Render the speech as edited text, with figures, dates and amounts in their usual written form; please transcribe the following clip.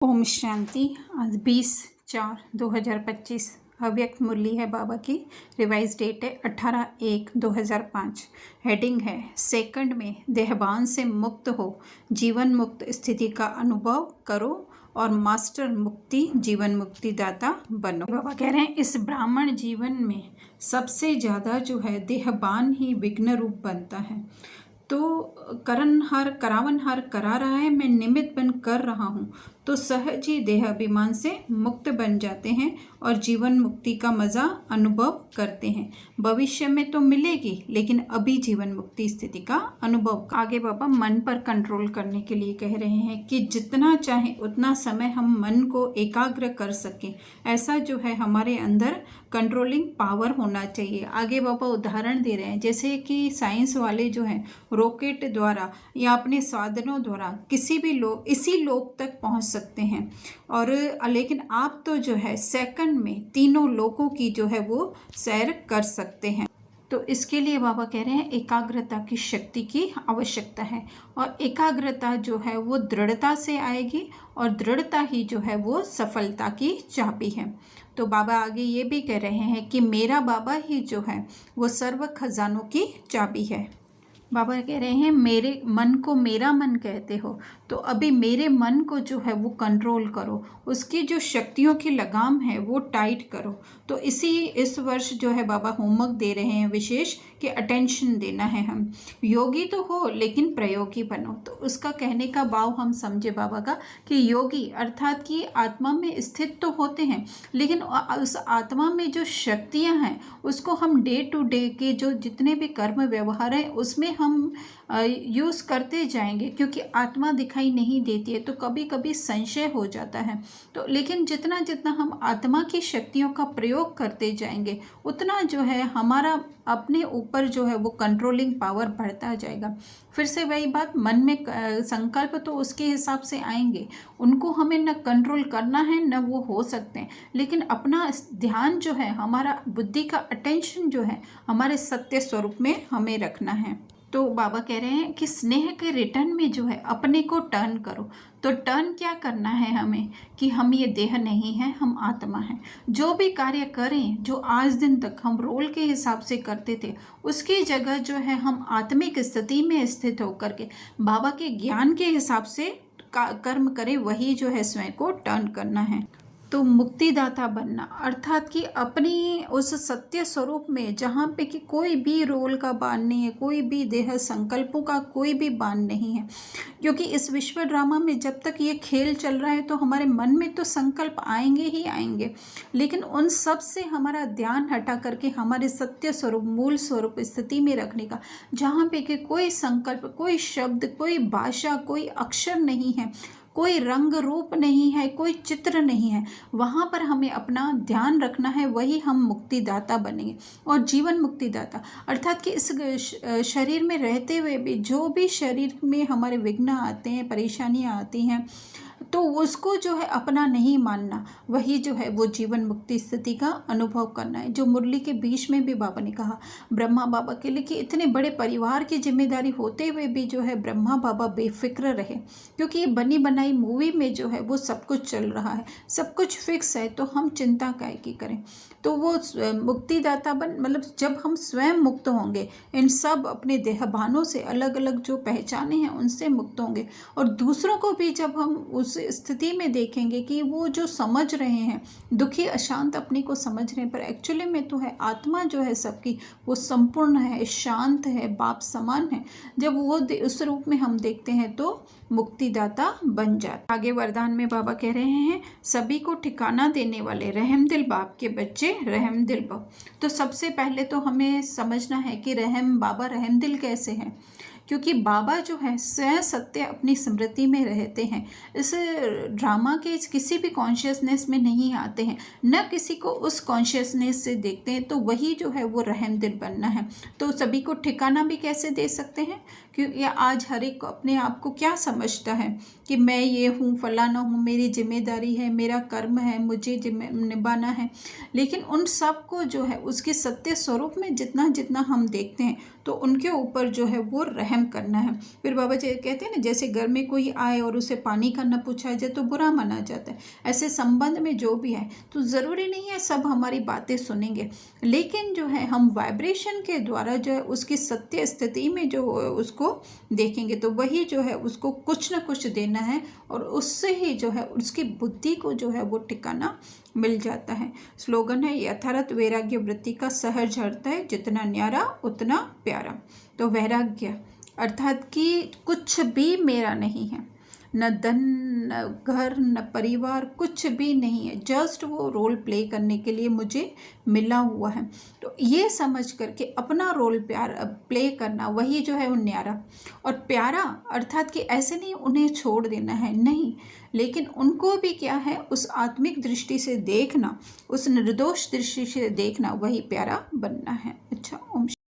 ओम शांति। आज 20/4/2025 अव्यक्त मुरली है बाबा की। रिवाइज डेट है 18/1/2005। हेडिंग है सेकंड में देहभान से मुक्त हो, जीवन मुक्त स्थिति का अनुभव करो और मास्टर मुक्ति जीवन मुक्ति दाता बनो। बाबा कह रहे हैं इस ब्राह्मण जीवन में सबसे ज़्यादा जो है देहभान ही विघ्न रूप बनता है। तो करनहार करावनहार करा रहा है, मैं निमित्त बन कर रहा हूँ, तो सहज ही देह अभिमान से मुक्त बन जाते हैं और जीवन मुक्ति का मज़ा अनुभव करते हैं। भविष्य में तो मिलेगी, लेकिन अभी जीवन मुक्ति स्थिति का अनुभव। आगे बाबा मन पर कंट्रोल करने के लिए कह रहे हैं कि जितना चाहे उतना समय हम मन को एकाग्र कर सकें, ऐसा जो है हमारे अंदर कंट्रोलिंग पावर होना चाहिए। आगे बाबा उदाहरण दे रहे हैं, जैसे कि साइंस वाले जो हैं रॉकेट द्वारा या अपने साधनों द्वारा किसी भी लोग इसी लोक तक पहुंच सकते हैं, और लेकिन आप तो जो है सेकंड में तीनों लोकों की जो है वो सैर कर सकते हैं। तो इसके लिए बाबा कह रहे हैं एकाग्रता की शक्ति की आवश्यकता है, और एकाग्रता जो है वो दृढ़ता से आएगी, और दृढ़ता ही जो है वो सफलता की चाबी है। तो बाबा आगे ये भी कह रहे हैं कि मेरा बाबा ही जो है वो सर्व खजानों की चाबी है। बाबा कह रहे हैं मेरे मन को मेरा मन कहते हो, तो अभी मेरे मन को जो है वो कंट्रोल करो, उसकी जो शक्तियों की लगाम है वो टाइट करो। तो इस वर्ष जो है बाबा होमवर्क दे रहे हैं विशेष कि अटेंशन देना है। हम योगी तो हो लेकिन प्रयोगी बनो। तो उसका कहने का भाव हम समझे बाबा का कि योगी अर्थात कि आत्मा में स्थित तो होते हैं, लेकिन उस आत्मा में जो शक्तियां हैं उसको हम डे टू डे के जो जितने भी कर्म व्यवहार हैं उसमें हम यूज़ करते जाएंगे, क्योंकि आत्मा दिखाई नहीं देती है तो कभी कभी संशय हो जाता है। तो लेकिन जितना जितना हम आत्मा की शक्तियों का प्रयोग करते जाएंगे उतना जो है हमारा अपने ऊपर जो है वो कंट्रोलिंग पावर बढ़ता जाएगा। फिर से वही बात, मन में संकल्प तो उसके हिसाब से आएंगे, उनको हमें न कंट्रोल करना है न वो हो सकते हैं, लेकिन अपना ध्यान जो है हमारा बुद्धि का अटेंशन जो है हमारे सत्य स्वरूप में हमें रखना है। तो बाबा कह रहे हैं कि स्नेह के रिटर्न में जो है अपने को टर्न करो। तो टर्न क्या करना है हमें कि हम ये देह नहीं है, हम आत्मा हैं। जो भी कार्य करें जो आज दिन तक हम रोल के हिसाब से करते थे, उसकी जगह जो है हम आत्मिक स्थिति में स्थित होकर के बाबा के ज्ञान के हिसाब से कर्म करें, वही जो है स्वयं को टर्न करना है। तो मुक्तिदाता बनना अर्थात कि अपनी उस सत्य स्वरूप में जहाँ पे कि कोई भी रोल का बांध नहीं है, कोई भी देह संकल्पों का कोई भी बांध नहीं है। क्योंकि इस विश्व ड्रामा में जब तक ये खेल चल रहा है तो हमारे मन में तो संकल्प आएंगे ही आएंगे, लेकिन उन सब से हमारा ध्यान हटा करके हमारे सत्य स्वरूप मूल स्वरूप स्थिति में रखने का, जहाँ पे कि कोई संकल्प, कोई शब्द, कोई भाषा, कोई अक्षर नहीं है, कोई रंग रूप नहीं है, कोई चित्र नहीं है, वहाँ पर हमें अपना ध्यान रखना है, वही हम मुक्तिदाता बनेंगे। और जीवन मुक्तिदाता अर्थात कि इस शरीर में रहते हुए भी जो भी शरीर में हमारे विघ्न आते हैं, परेशानियाँ आती हैं, तो उसको जो है अपना नहीं मानना, वही जो है वो जीवन मुक्ति स्थिति का अनुभव करना है। जो मुरली के बीच में भी बाबा ने कहा ब्रह्मा बाबा के लिए कि इतने बड़े परिवार की जिम्मेदारी होते हुए भी जो है ब्रह्मा बाबा बेफिक्र रहे, क्योंकि ये बनी बनाई मूवी में जो है वो सब कुछ चल रहा है, सब कुछ फिक्स है, तो हम चिंता काहे की करें। तो वो मुक्तिदाता मतलब जब हम स्वयं मुक्त होंगे, इन सब अपने देहभानों से अलग अलग जो पहचाने हैं उनसे मुक्त होंगे, और दूसरों को भी जब हम उस स्थिति में देखेंगे कि वो जो समझ रहे हैं दुखी अशांत अपने को समझ रहे हैं, पर एक्चुअली में तो है आत्मा जो है सबकी वो संपूर्ण है, शांत है, बाप समान है। जब वो उस रूप में हम देखते हैं तो मुक्तिदाता बन जाता। आगे वरदान में बाबा कह रहे हैं सभी को ठिकाना देने वाले रहमदिल बाप के बच्चे रहमदिल बाप। तो सबसे पहले तो हमें समझना है कि बाबा रहमदिल कैसे हैं, क्योंकि बाबा जो है स्वयं सत्य अपनी स्मृति में रहते हैं, इस ड्रामा के किसी भी कॉन्शियसनेस में नहीं आते हैं, न किसी को उस कॉन्शियसनेस से देखते हैं, तो वही जो है वो रहमदिल बनना है। तो सभी को ठिकाना भी कैसे दे सकते हैं, क्योंकि आज हर एक अपने आप को क्या समझता है कि मैं ये हूँ, फलाना हूँ, मेरी जिम्मेदारी है, मेरा कर्म है, मुझे निभाना है। लेकिन उन सब को जो है उसके सत्य स्वरूप में जितना जितना हम देखते हैं तो उनके ऊपर जो है वो रहम करना है। फिर बाबा जी कहते हैं ना, जैसे घर में कोई आए और उसे पानी का न पूछा जाए तो बुरा माना जाता है, ऐसे संबंध में जो भी है तो ज़रूरी नहीं है सब हमारी बातें सुनेंगे, लेकिन जो है हम वाइब्रेशन के द्वारा जो है उसकी सत्य स्थिति में जो उसको देखेंगे तो वही जो है उसको कुछ न कुछ देना है और उससे ही जो है उसकी बुद्धि को जो है वो ठिकाना मिल जाता है। स्लोगन है, यथार्थ वैराग्य वृत्ति का सहज अर्थ है, जितना न्यारा उतना प्यारा। तो वैराग्य अर्थात कि कुछ भी मेरा नहीं है, न धन न घर न परिवार, कुछ भी नहीं है, जस्ट वो रोल प्ले करने के लिए मुझे मिला हुआ है। तो ये समझ करके अपना रोल प्ले करना वही जो है वो न्यारा और प्यारा, अर्थात कि ऐसे नहीं उन्हें छोड़ देना है, नहीं, लेकिन उनको भी क्या है उस आत्मिक दृष्टि से देखना, उस निर्दोष दृष्टि से देखना, वही प्यारा बनना है। अच्छा, ओम।